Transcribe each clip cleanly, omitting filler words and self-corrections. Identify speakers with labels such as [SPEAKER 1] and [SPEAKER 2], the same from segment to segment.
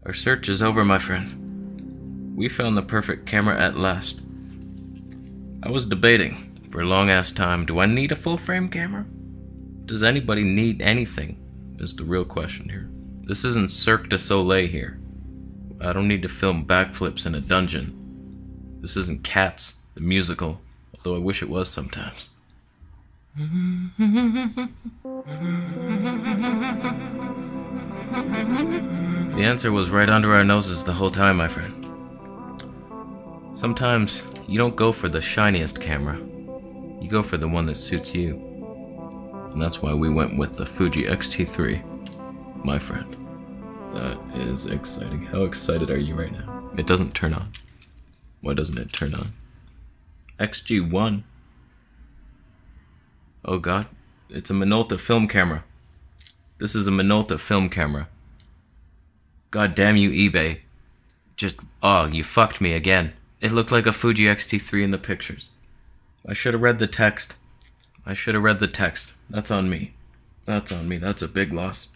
[SPEAKER 1] Our search is over, my friend. We found the perfect camera at last. I was debating for a long-ass time, do I need a full-frame camera? Does anybody need anything? Is the real question here. This isn't Cirque du Soleil here. I don't need to film backflips in a dungeon. This isn't Cats, the musical, although I wish it was sometimes. The answer was right under our noses the whole time, my friend. Sometimes you don't go for the shiniest camera. You go for the one that suits you. And that's why we went with the Fuji X-T3, my friend. That is exciting. How excited are you right now? It doesn't turn on. Why doesn't it turn on? XG1. Oh god, it's a Minolta film camera. This is a Minolta film camera. God damn you, eBay. You fucked me again. It looked like a Fuji X-T3 in the pictures. I should have read the text. That's on me. That's a big loss.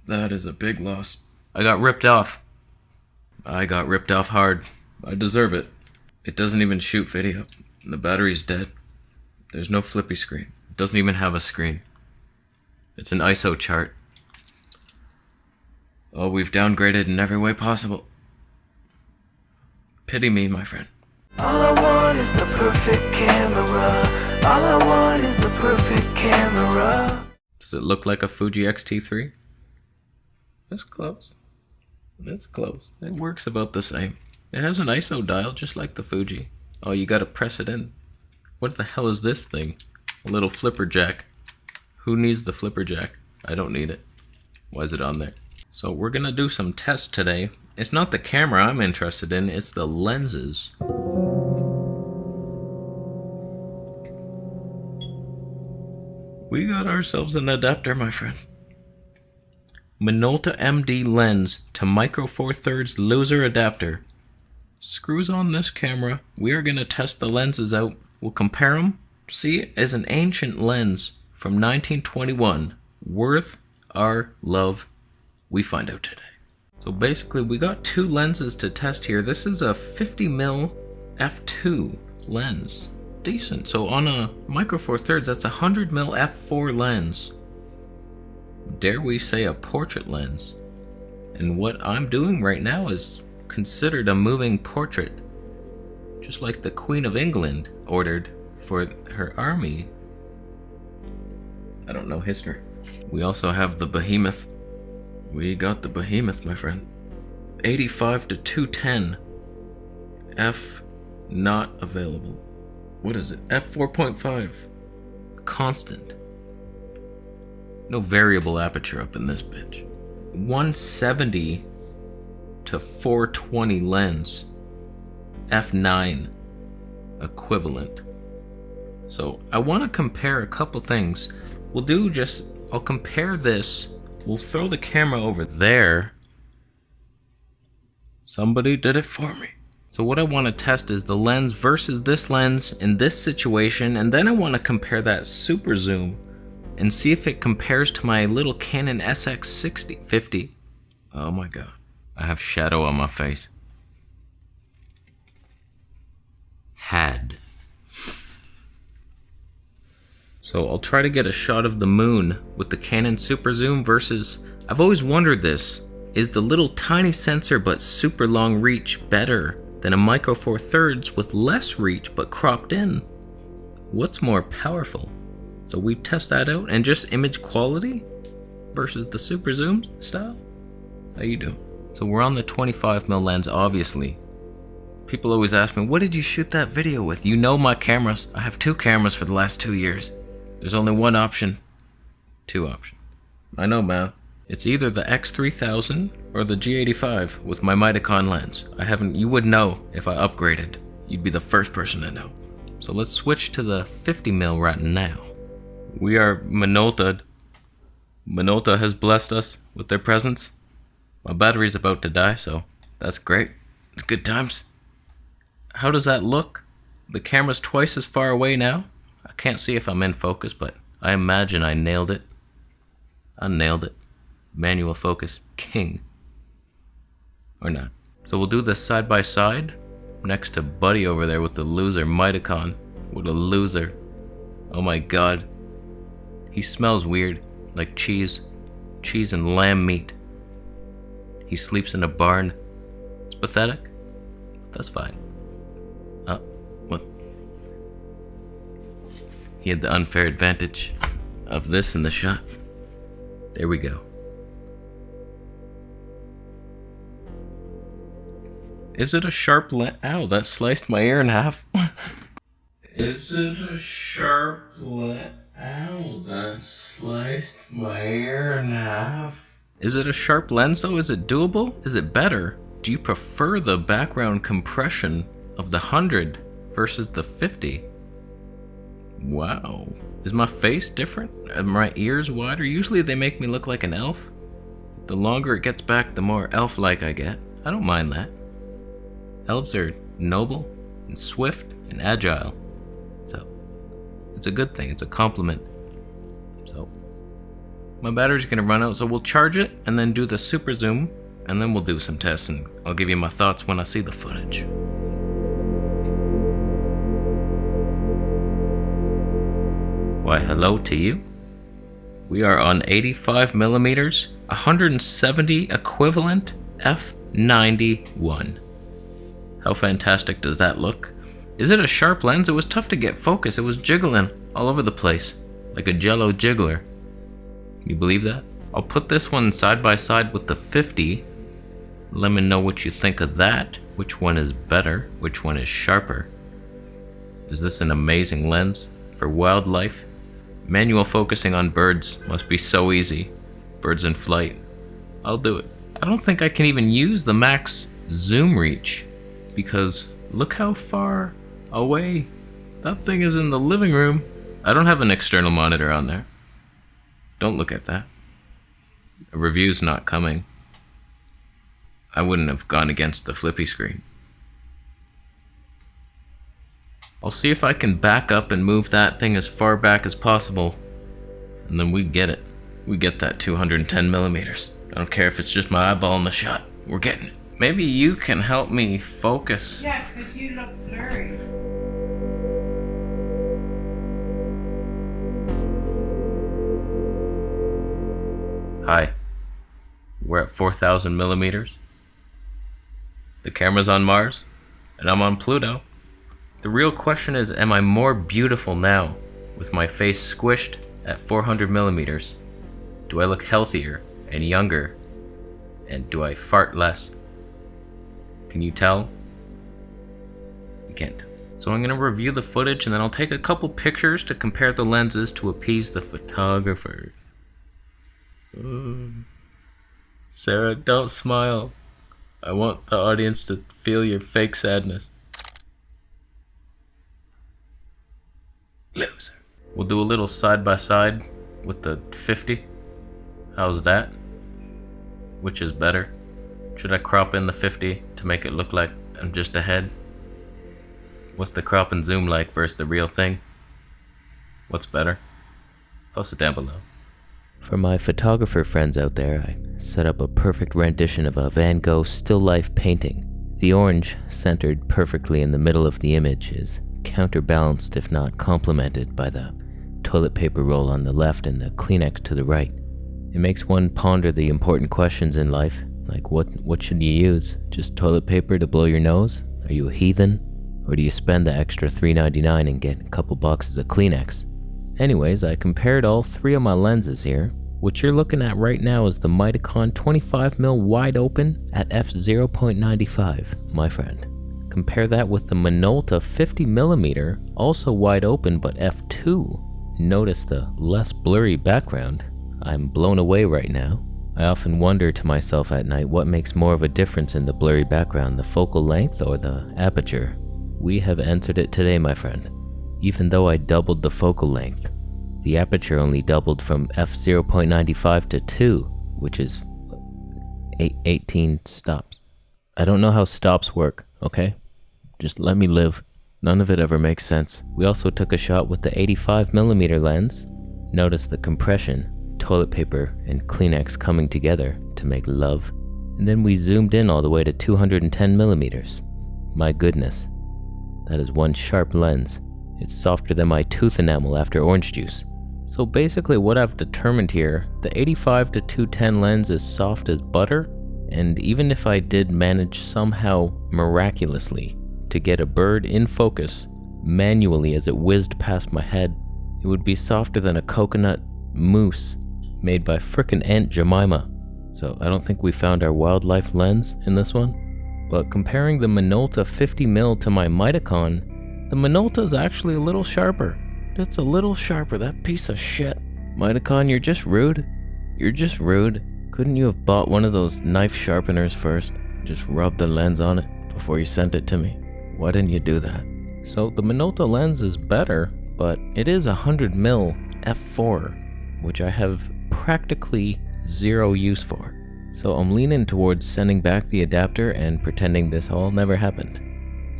[SPEAKER 1] That is a big loss. I got ripped off. I got ripped off hard. I deserve it. It doesn't even shoot video. The battery's dead. There's no flippy screen. It doesn't even have a screen. It's an ISO chart. Oh, we've downgraded in every way possible. Pity me, my friend.
[SPEAKER 2] All I want is the perfect camera. All I want is the perfect camera.
[SPEAKER 1] Does it look like a Fuji X-T3? It's close. It's close. It works about the same. It has an ISO dial just like the Fuji. Oh, you gotta press it in. What the hell is this thing? A little flipper jack. Who needs the flipper jack? I don't need it. Why is it on there? So we're gonna do some tests today. It's not the camera I'm interested in, it's the lenses. We got ourselves an adapter, my friend. Minolta MD lens to micro four thirds loser adapter. Screws on this camera. We are gonna test the lenses out. We'll compare them. See it as an ancient lens from 1921. Worth our love. We find out today. So basically we got two lenses to test here. This is a 50mm f2 lens. Decent. So on a micro four thirds, that's a 100mm f4 lens. Dare we say a portrait lens. And what I'm doing right now is considered a moving portrait. Just like the Queen of England ordered for her army. I don't know history. We also have the Behemoth. We got the Behemoth, my friend. 85 to 210. F not available. What is it? F4.5. Constant. No variable aperture up in this bitch. 170 to 420 lens. F9 equivalent. So I want to compare a couple things. I'll compare this. We'll throw the camera over there. Somebody did it for me. So what I want to test is the lens versus this lens in this situation, and then I want to compare that super zoom and see if it compares to my little Canon SX50. Oh my god. I have shadow on my face. So I'll try to get a shot of the moon with the Canon super zoom versus, I've always wondered this, is the little tiny sensor but super long reach better than a micro four thirds with less reach but cropped in? What's more powerful? So we test that out, and just image quality versus the super zoom style. How you doing? So we're on the 25mm lens, obviously. People always ask me, what did you shoot that video with? You know my cameras. I have two cameras for the last 2 years. There's only one option. Two options. I know math. It's either the X3000 or the G85 with my Mitacon lens. You would know if I upgraded. You'd be the first person to know. So let's switch to the 50mm right now. We are Minolta. Minolta has blessed us with their presence. My battery's about to die, so that's great. It's good times. How does that look? The camera's twice as far away now. I can't see if I'm in focus, but I imagine I nailed it. I nailed it. Manual focus king. Or not. So we'll do this side by side, next to Buddy over there with the loser Mitacon. What a loser. Oh my god. He smells weird, like cheese. Cheese and lamb meat. He sleeps in a barn. It's pathetic. That's fine. What? He had the unfair advantage of this in the shot. There we go. Is it a sharp lens? Ow, that sliced my ear in half. Is it a sharp lens? Ow, that sliced my ear in half. Is it a sharp lens though? Is it doable? Is it better? Do you prefer the background compression of the 100 versus the 50? Wow. Is my face different? Are my ears wider? Usually they make me look like an elf. The longer it gets back, the more elf-like I get. I don't mind that. Elves are noble and swift and agile. So, it's a good thing. It's a compliment. So, my battery's gonna run out, so we'll charge it and then do the super zoom, and then we'll do some tests, and I'll give you my thoughts when I see the footage. Why, hello to you. We are on 85mm, 170 equivalent f91. How fantastic does that look? Is it a sharp lens? It was tough to get focus. It was jiggling all over the place, like a jello jiggler. Can you believe that? I'll put this one side by side with the 50. Let me know what you think of that. Which one is better? Which one is sharper? Is this an amazing lens for wildlife? Manual focusing on birds must be so easy. Birds in flight. I'll do it. I don't think I can even use the max zoom reach, because look how far away that thing is in the living room. I don't have an external monitor on there. Don't look at that. A review's not coming. I wouldn't have gone against the flippy screen. I'll see if I can back up and move that thing as far back as possible, and then we get it. We get that 210mm. I don't care if it's just my eyeball in the shot. We're getting it. Maybe you can help me focus.
[SPEAKER 3] Yes, because you look blurry.
[SPEAKER 1] Hi. We're at 4000mm. The camera's on Mars, and I'm on Pluto. The real question is, am I more beautiful now, with my face squished at 400mm? Do I look healthier and younger? And do I fart less? Can you tell? You can't. So I'm gonna review the footage, and then I'll take a couple pictures to compare the lenses to appease the photographers. Sarah, don't smile. I want the audience to feel your fake sadness. Loser. We'll do a little side by side with the 50. How's that? Which is better? Should I crop in the 50 to make it look like I'm just ahead? What's the crop and zoom like versus the real thing? What's better? Post it down below. For my photographer friends out there, I set up a perfect rendition of a Van Gogh still life painting. The orange, centered perfectly in the middle of the image, is counterbalanced if not complemented by the toilet paper roll on the left and the Kleenex to the right. It makes one ponder the important questions in life, like what should you use? Just toilet paper to blow your nose? Are you a heathen? Or do you spend the extra $3.99 and get a couple boxes of Kleenex? Anyways, I compared all three of my lenses here. What you're looking at right now is the Mitacon 25mm wide open at f0.95, my friend. Compare that with the Minolta 50mm, also wide open but f2. Notice the less blurry background. I'm blown away right now. I often wonder to myself at night what makes more of a difference in the blurry background, the focal length or the aperture. We have answered it today, my friend. Even though I doubled the focal length, the aperture only doubled from f0.95 to 2, which is 18 stops. I don't know how stops work, okay? Just let me live. None of it ever makes sense. We also took a shot with the 85mm lens. Notice the compression, toilet paper and Kleenex coming together to make love. And then we zoomed in all the way to 210 millimeters. My goodness, that is one sharp lens. It's softer than my tooth enamel after orange juice. So basically what I've determined here, the 85 to 210 lens is soft as butter, and even if I did manage somehow miraculously to get a bird in focus manually as it whizzed past my head, it would be softer than a coconut mousse made by frickin' Aunt Jemima. So I don't think we found our wildlife lens in this one. But comparing the Minolta 50mm to my Mitacon, the Minolta is actually a little sharper. It's a little sharper, that piece of shit. Mitacon, you're just rude. You're just rude. Couldn't you have bought one of those knife sharpeners first? Just rub the lens on it before you sent it to me. Why didn't you do that? So the Minolta lens is better, but it is 100mm f4, which I have practically zero use for. So I'm leaning towards sending back the adapter and pretending this all never happened.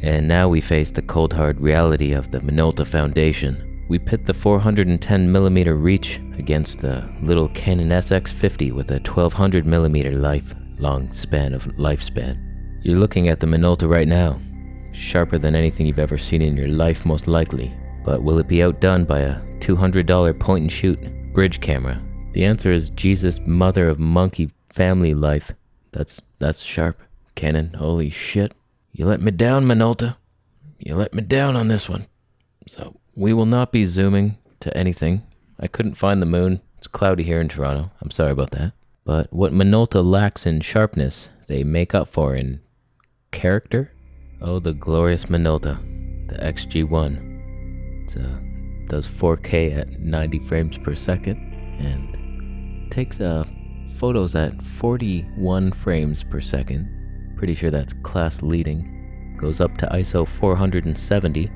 [SPEAKER 1] And now we face the cold hard reality of the Minolta Foundation. We pit the 410mm reach against the little Canon SX50 with a 1200mm lifelong span of lifespan. You're looking at the Minolta right now, sharper than anything you've ever seen in your life most likely. But will it be outdone by a $200 point and shoot bridge camera? The answer is Jesus, mother of monkey family life. That's sharp. Canon, holy shit. You let me down, Minolta. You let me down on this one. So we will not be zooming to anything. I couldn't find the moon. It's cloudy here in Toronto. I'm sorry about that. But what Minolta lacks in sharpness, they make up for in character. Oh, the glorious Minolta, the XG1. It does 4K at 90 frames per second and takes photos at 41 frames per second. Pretty sure that's class leading. Goes up to ISO 470.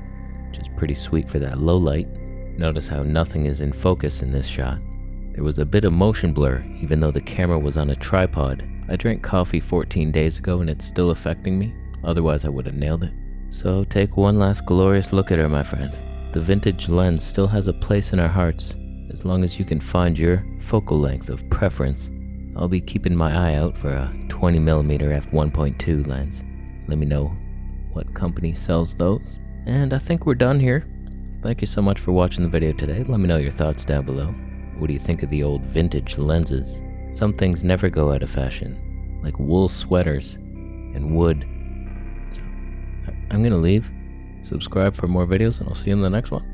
[SPEAKER 1] Which is pretty sweet for that low light. Notice how nothing is in focus in this shot. There was a bit of motion blur, even though the camera was on a tripod. I drank coffee 14 days ago and it's still affecting me, otherwise I would have nailed it. So take one last glorious look at her, my friend. The vintage lens still has a place in our hearts, as long as you can find your focal length of preference. I'll be keeping my eye out for a 20mm f1.2 lens. Let me know what company sells those. And I think we're done here. Thank you so much for watching the video today. Let me know your thoughts down below. What do you think of the old vintage lenses? Some things never go out of fashion, like wool sweaters and wood. So I'm gonna leave. Subscribe for more videos and I'll see you in the next one.